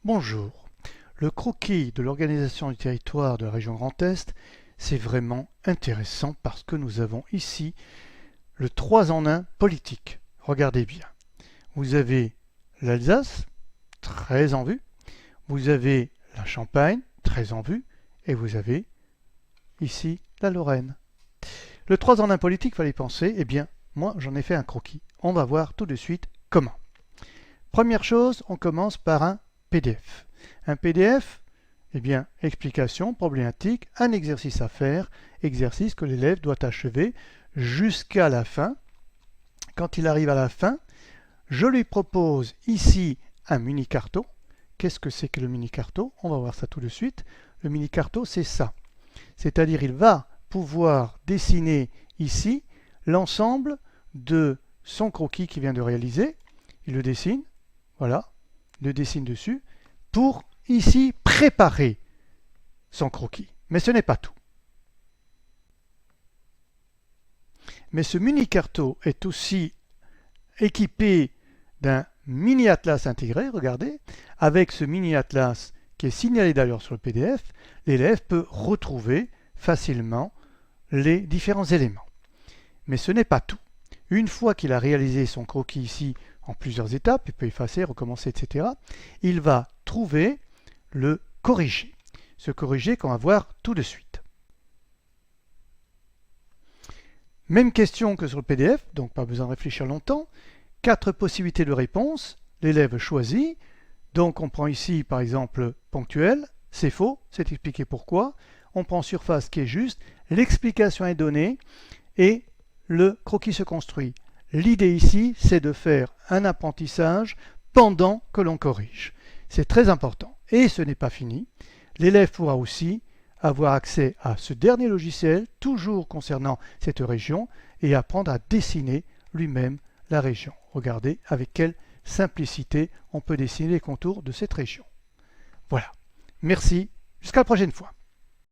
Bonjour. Le croquis de l'organisation du territoire de la région Grand Est, c'est vraiment intéressant parce que nous avons ici le 3 en 1 politique. Regardez bien. Vous avez l'Alsace, très en vue. Vous avez la Champagne, très en vue. Et vous avez ici la Lorraine. Le 3 en 1 politique, fallait penser, eh bien, moi j'en ai fait un croquis. On va voir tout de suite comment. Première chose, on commence par un PDF. Un PDF, eh bien, explication, problématique, un exercice à faire, exercice que l'élève doit achever jusqu'à la fin. Quand il arrive à la fin, je lui propose ici un mini-carto. Qu'est-ce que c'est que le mini-carto? On va voir ça tout de suite. Le mini-carto, c'est ça. C'est-à-dire, il va pouvoir dessiner ici l'ensemble de son croquis qu'il vient de réaliser. Il le dessine, voilà, il le dessine dessus, pour ici préparer son croquis. Mais ce n'est pas tout. Mais ce mini-carto est aussi équipé d'un mini-atlas intégré, regardez. Avec ce mini-atlas qui est signalé d'ailleurs sur le PDF, l'élève peut retrouver facilement les différents éléments. Mais ce n'est pas tout. Une fois qu'il a réalisé son croquis ici en plusieurs étapes, il peut effacer, recommencer, etc., il va trouver le corrigé. Ce corrigé qu'on va voir tout de suite. Même question que sur le PDF, donc pas besoin de réfléchir longtemps. 4 possibilités de réponse, l'élève choisit. Donc on prend ici par exemple ponctuel, c'est faux, c'est expliqué pourquoi. On prend surface qui est juste, l'explication est donnée et le croquis se construit. L'idée ici, c'est de faire un apprentissage pendant que l'on corrige. C'est très important. Et ce n'est pas fini. L'élève pourra aussi avoir accès à ce dernier logiciel, toujours concernant cette région, et apprendre à dessiner lui-même la région. Regardez avec quelle simplicité on peut dessiner les contours de cette région. Voilà. Merci. Jusqu'à la prochaine fois.